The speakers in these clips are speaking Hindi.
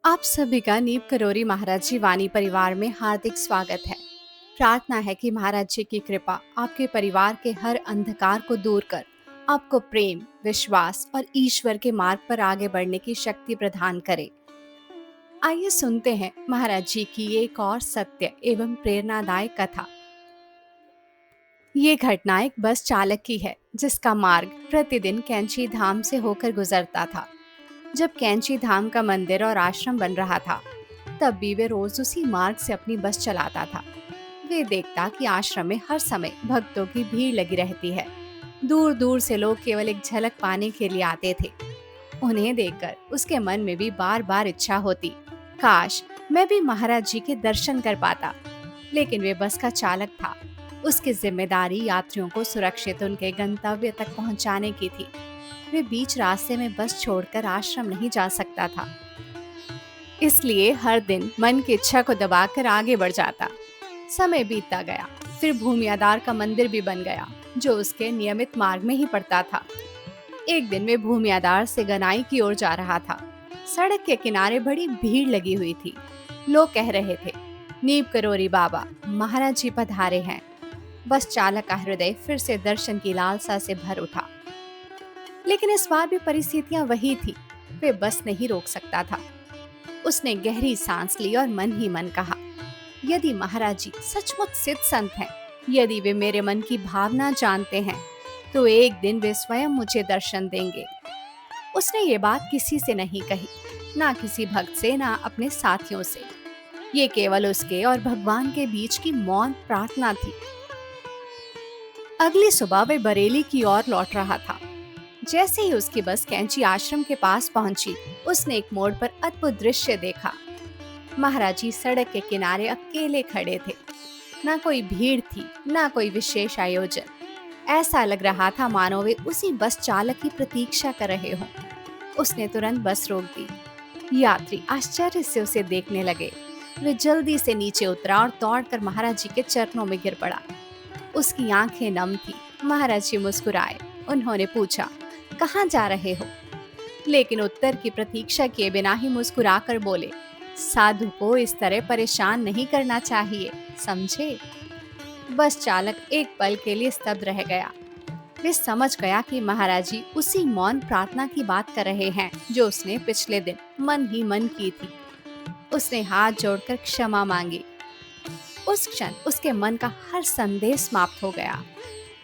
आप सभी का नीम करोरी महाराज जी वाणी परिवार में हार्दिक स्वागत है। प्रार्थना है कि महाराज जी की कृपा आपके परिवार के हर अंधकार को दूर कर आपको प्रेम, विश्वास और ईश्वर के मार्ग पर आगे बढ़ने की शक्ति प्रदान करे। आइए सुनते हैं महाराज जी की एक और सत्य एवं प्रेरणादायक कथा। ये घटना एक बस चालक की है जिसका मार्ग प्रतिदिन कैंची धाम से होकर गुजरता था। जब कैंची धाम का मंदिर और आश्रम बन रहा था, तब भी वे रोज उसी मार्ग से अपनी बस चलाता था। वे देखता कि आश्रम में हर समय भक्तों की भीड़ लगी रहती है। दूर दूर से लोग केवल एक झलक पाने के लिए आते थे। उन्हें देखकर उसके मन में भी बार बार इच्छा होती, काश मैं भी महाराज जी के दर्शन कर पाता। लेकिन वे बस का चालक था। उसकी जिम्मेदारी यात्रियों को सुरक्षित उनके गंतव्य तक पहुंचाने की थी। वे बीच रास्ते में बस छोड़कर आश्रम नहीं जा सकता था। इसलिए हर दिन मन की इच्छा को दबाकर आगे बढ़ जाता। समय बीतता गया, फिर भूमि आधार का मंदिर भी बन गया, जो उसके नियमित मार्ग में ही पड़ता था। एक दिन वे भूमि आधार से गनाई की ओर जा रहा था। सड़क के किनारे बड़ी भीड़ लगी हुई थी। लोग कह रहे थे, नीम करोरी बाबा, महाराज जी पधारे हैं। बस चालक का हृदय फिर से दर्शन की लालसा से भर उठा। लेकिन इस बार भी परिस्थितियां वही थी। वे बस नहीं रोक सकता था। उसने गहरी सांस ली और मन ही मन कहा, यदि महाराज जी सचमुच सिद्ध संत हैं, यदि वे मेरे मन की भावना जानते हैं, तो एक दिन वे स्वयं मुझे दर्शन देंगे। उसने ये बात किसी से नहीं कही, ना किसी भक्त से, ना अपने साथियों से। ये केवल उसके और भगवान के बीच की मौन प्रार्थना थी। अगली सुबह वे बरेली की ओर लौट रहा था। जैसे ही उसकी बस कैंची आश्रम के पास पहुंची, उसने एक मोड़ पर अद्भुत दृश्य देखा। महाराज जी सड़क के किनारे अकेले खड़े थे। ना कोई भीड़ थी, ना कोई विशेष आयोजन। ऐसा लग रहा था मानो वे उसी बस चालक की प्रतीक्षा कर रहे हों। उसने तुरंत बस रोक दी। यात्री आश्चर्य से उसे देखने लगे। वे जल्दी से नीचे उतरा और दौड़कर महाराज जी के चरणों में गिर पड़ा। उसकी आंखें नम थी। महाराज जी मुस्कुराए। उन्होंने पूछा, कहाँ जा रहे हो? लेकिन उत्तर की प्रतीक्षा किए बिना ही मुस्कुराकर बोले, साधु को इस तरह परेशान नहीं करना चाहिए, समझे? बस चालक एक पल के लिए स्तब्ध रह गया। वे समझ गया कि महाराज जी उसी मौन प्रार्थना की बात कर रहे हैं जो उसने पिछले दिन मन ही मन की थी। उसने हाथ जोड़कर क्षमा मांगी। उस क्षण उसके मन का हर संदेह समाप्त हो गया।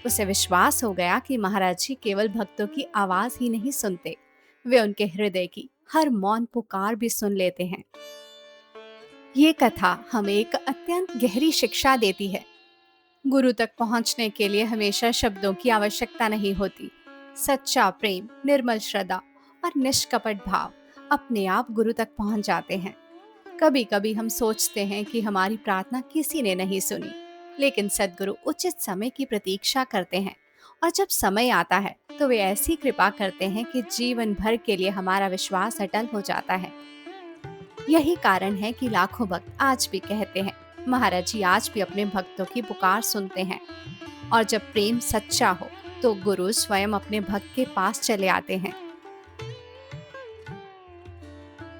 उसे विश्वास हो गया कि महाराज जी केवल भक्तों की आवाज ही नहीं सुनते, वे उनके हृदय की हर मौन पुकार भी सुन लेते हैं। ये कथा हमें एक अत्यंत गहरी शिक्षा देती है। गुरु तक पहुंचने के लिए हमेशा शब्दों की आवश्यकता नहीं होती। सच्चा प्रेम, निर्मल श्रद्धा और निष्कपट भाव अपने आप गुरु तक पहुंच जाते हैं। कभी कभी हम सोचते हैं कि हमारी प्रार्थना किसी ने नहीं सुनी, लेकिन सद्गुरु उचित समय की प्रतीक्षा करते हैं, और जब समय आता है तो वे ऐसी कृपा करते हैं कि जीवन भर के लिए हमारा विश्वास अटल हो जाता है। यही कारण है कि लाखों भक्त आज भी कहते हैं, महाराज जी आज भी अपने भक्तों की पुकार सुनते हैं। और जब प्रेम सच्चा हो तो गुरु स्वयं अपने भक्त के पास चले आते हैं।